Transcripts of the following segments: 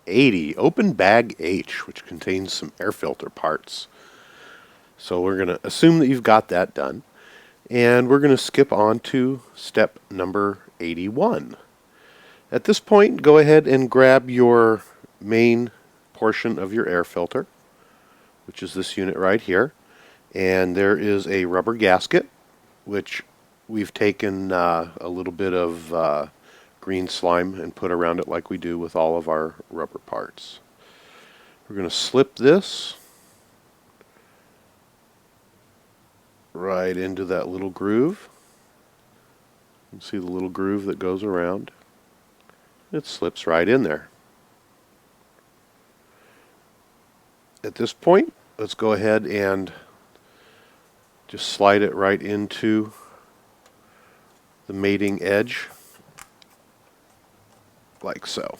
80, Open Bag H, which contains some air filter parts. So we're going to assume that you've got that done. And we're going to skip on to step number 81. At this point, go ahead and grab your main portion of your air filter, which is this unit right here. And there is a rubber gasket, which we've taken a little bit of green slime and put around it like we do with all of our rubber parts. We're going to slip this right into that little groove. You can see the little groove that goes around. It slips right in there. At this point, let's go ahead and just slide it right into the mating edge, like so.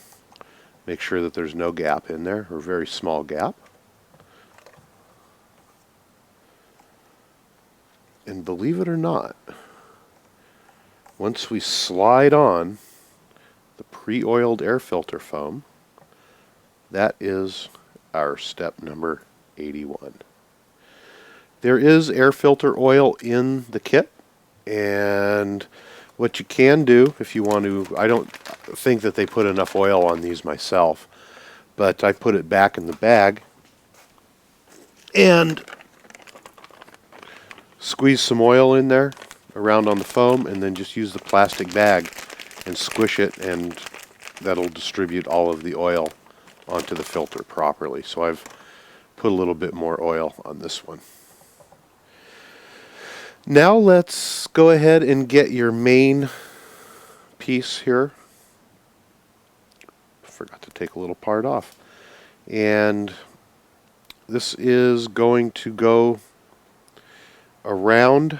Make sure that there's no gap in there, or a very small gap. And believe it or not, once we slide on the pre-oiled air filter foam, that is our step number 81. There is air filter oil in the kit, and what you can do if you want to, I don't think that they put enough oil on these myself, but I put it back in the bag and squeeze some oil in there around on the foam, and then just use the plastic bag and squish it, and that'll distribute all of the oil onto the filter properly. So I've put a little bit more oil on this one. Now let's go ahead and get your main piece here. Forgot to take a little part off. And this is going to go around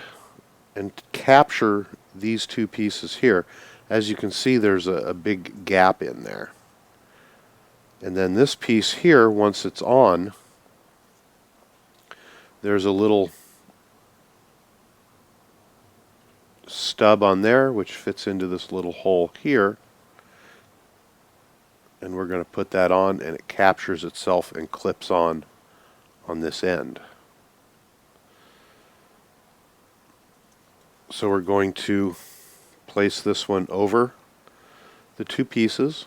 and capture these two pieces here. As you can see, there's a big gap in there. And then this piece here, once it's on, there's a little stub on there which fits into this little hole here, and we're going to put that on, and it captures itself and clips on this end. So we're going to place this one over the two pieces.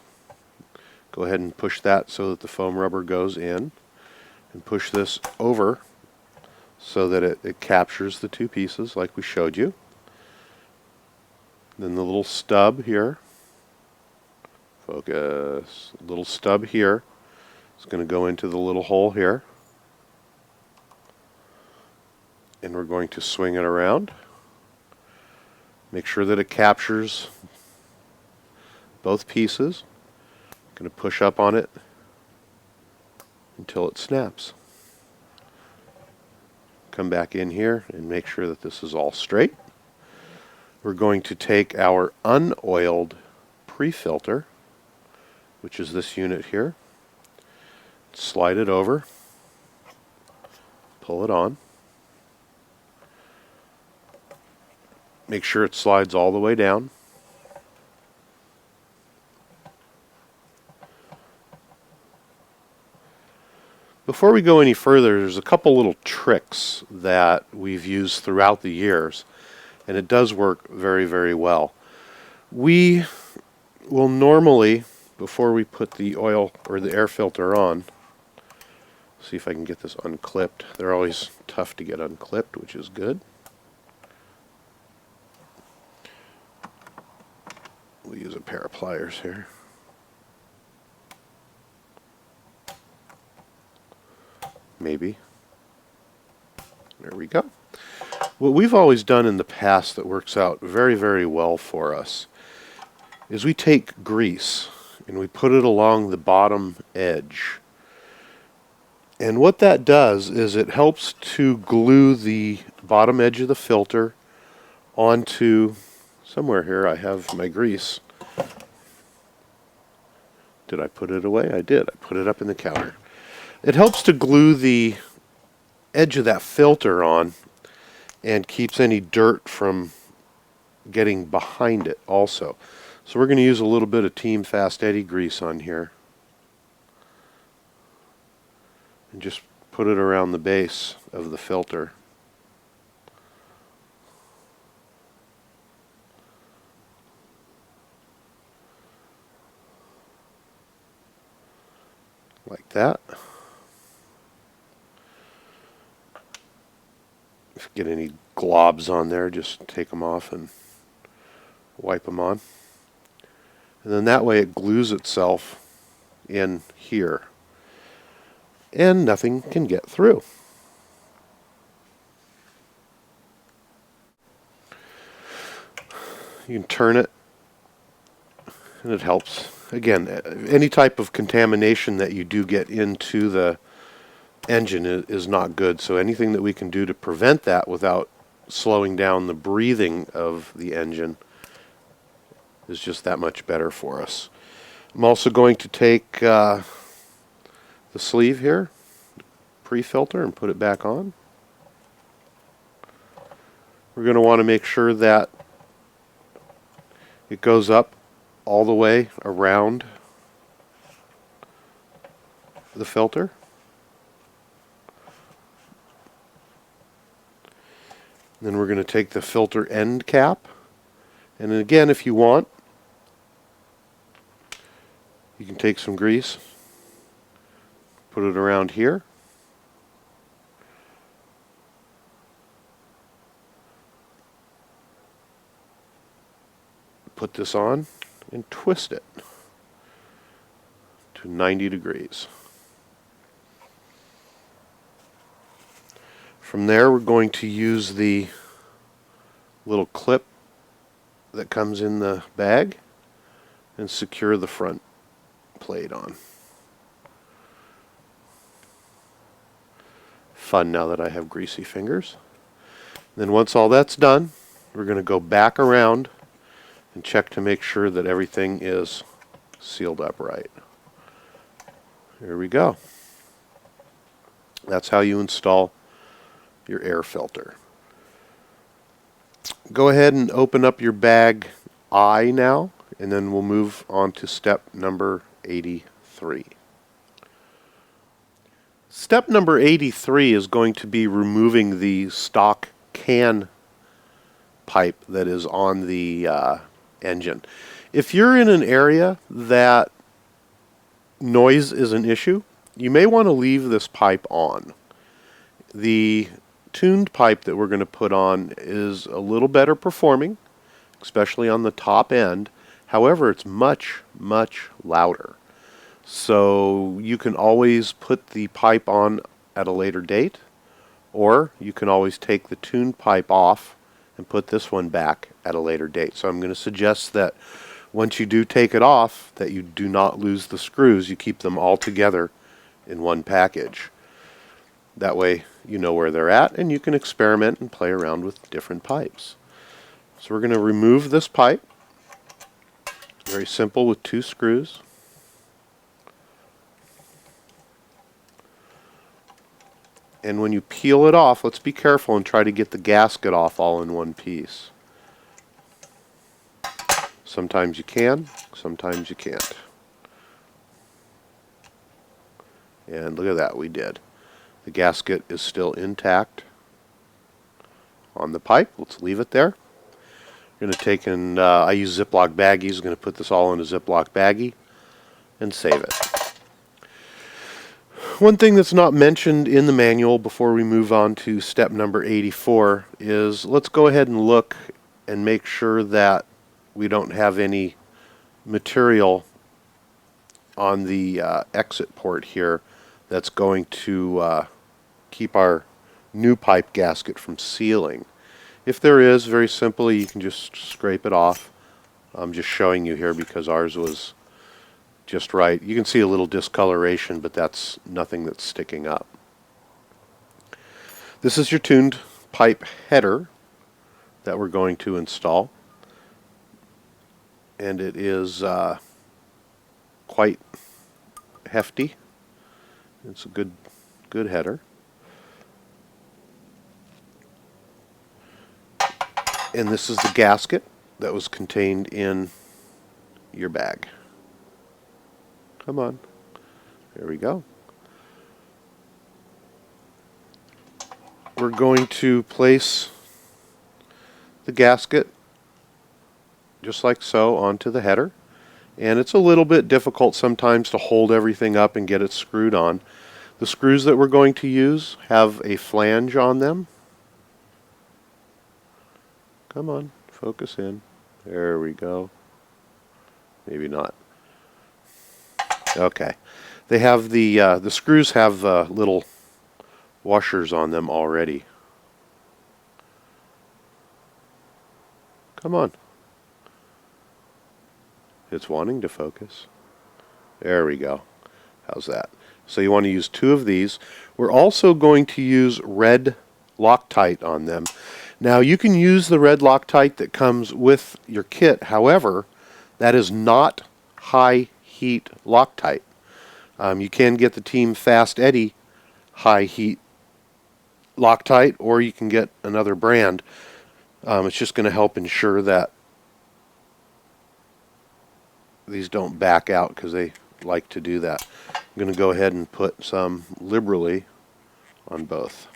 Go ahead and push that so that the foam rubber goes in, and push this over so that it captures the two pieces like we showed you. Then the little stub here, focus, little stub here is going to go into the little hole here, and we're going to swing it around. Make sure that it captures both pieces. I'm going to push up on it until it snaps. Come back in here and make sure that this is all straight. We're going to take our unoiled pre-filter, which is this unit here, slide it over, pull it on. Make sure it slides all the way down. Before we go any further, there's a couple little tricks that we've used throughout the years, and it does work very, very well. We will normally, before we put the oil or the air filter on, see if I can get this unclipped. They're always tough to get unclipped, which is good. We'll use a pair of pliers here. Maybe. There we go. What we've always done in the past that works out very, very well for us is we take grease and we put it along the bottom edge. And what that does is it helps to glue the bottom edge of the filter onto, somewhere here I have my grease. Did I put it away? I did. I put it up in the counter. It helps to glue the edge of that filter on and keeps any dirt from getting behind it also. So we're going to use a little bit of Team FastEddy grease on here. and just put it around the base of the filter. Like that. If you get any globs on there, just take them off and wipe them on. And then that way it glues itself in here. And nothing can get through. You can turn it, and it helps. Again, any type of contamination that you do get into the engine is not good. So anything that we can do to prevent that without slowing down the breathing of the engine is just that much better for us. I'm also going to take the sleeve here, pre-filter, and put it back on. We're going to want to make sure that it goes up all the way around the filter. Then we're going to take the filter end cap, and again, if you want, you can take some grease, put it around here, put this on and twist it to 90 degrees. From there, we're going to use the little clip that comes in the bag and secure the front plate on. Fun now that I have greasy fingers. Then once all that's done, we're going to go back around and check to make sure that everything is sealed up right. Here we go. That's how you install your air filter. Go ahead and open up your bag I now, and then we'll move on to step number 83. Step number 83 is going to be removing the stock can pipe that is on the engine. If you're in an area that noise is an issue, you may want to leave this pipe on. The tuned pipe that we're going to put on is a little better performing, especially on the top end. However, it's much, much louder. So you can always put the pipe on at a later date, or you can always take the tuned pipe off and put this one back at a later date. So I'm going to suggest that once you do take it off, that you do not lose the screws. You keep them all together in one package. That way you know where they're at, and you can experiment and play around with different pipes. So we're going to remove this pipe. Very simple with 2 screws. And when you peel it off, let's be careful and try to get the gasket off all in one piece. Sometimes you can, sometimes you can't. And look at that, we did. The gasket is still intact on the pipe. Let's leave it there. I'm going to take and I use Ziploc baggies. I'm going to put this all in a Ziploc baggie and save it. One thing that's not mentioned in the manual before we move on to step number 84 is let's go ahead and look and make sure that we don't have any material on the exit port here that's going to keep our new pipe gasket from sealing. If there is, very simply, you can just scrape it off. I'm just showing you here because ours was just right. You can see a little discoloration, but that's nothing that's sticking up. This is your tuned pipe header that we're going to install. And it is quite hefty. It's a good header. And this is the gasket that was contained in your bag. Come on. There we go. we're going to place the gasket just like so onto the header. And it's a little bit difficult sometimes to hold everything up and get it screwed on. The screws that we're going to use have a flange on them. Come on, focus in. There we go. Maybe not. Okay. They have the screws have little washers on them already. Come on. It's wanting to focus. There we go. How's that? So you want to use 2 of these. We're also going to use red Loctite on them. Now you can use the red Loctite that comes with your kit. However, that is not high heat Loctite. You can get the Team FastEddy high heat Loctite, or you can get another brand. It's just going to help ensure that these don't back out, because they like to do that. I'm going to go ahead and put some liberally on both.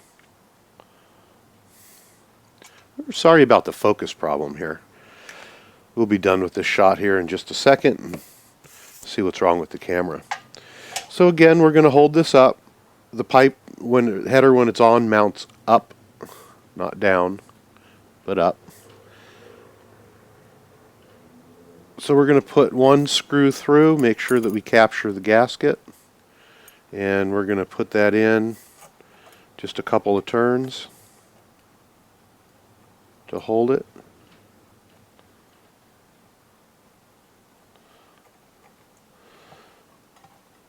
Sorry about the focus problem here. We'll be done with this shot here in just a second and see what's wrong with the camera. So again, we're going to hold this up. The pipe, header when it's on, mounts up, not down, but up. So we're going to put 1 screw through, make sure that we capture the gasket, and we're going to put that in just a couple of turns to hold it.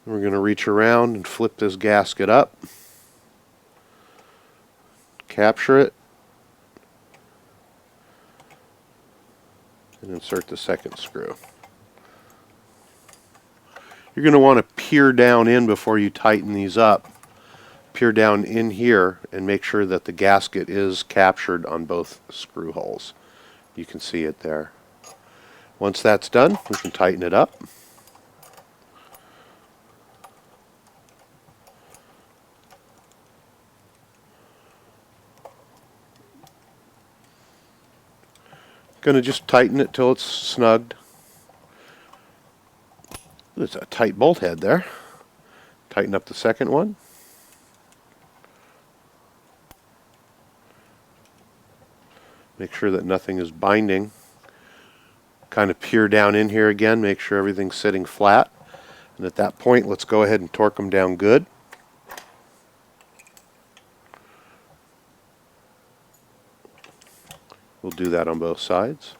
We're going to reach around and flip this gasket up, capture it, and insert the second screw. You're going to want to peer down in before you tighten these up. Peer down in here and make sure that the gasket is captured on both screw holes. You can see it there. Once that's done, we can tighten it up. Going to just tighten it till it's snugged. There's a tight bolt head there. Tighten up the second one. Make sure that nothing is binding. Kind of peer down in here again, make sure everything's sitting flat. And at that point, let's go ahead and torque them down good. We'll do that on both sides.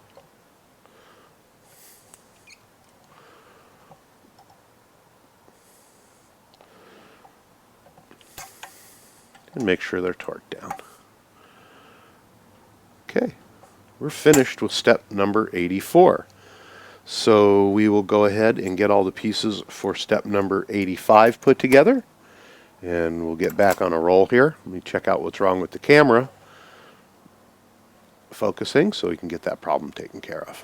And make sure they're torqued down. Okay, we're finished with step number 84. So we will go ahead and get all the pieces for step number 85 put together. And we'll get back on a roll here. Let me check out what's wrong with the camera. Focusing so we can get that problem taken care of.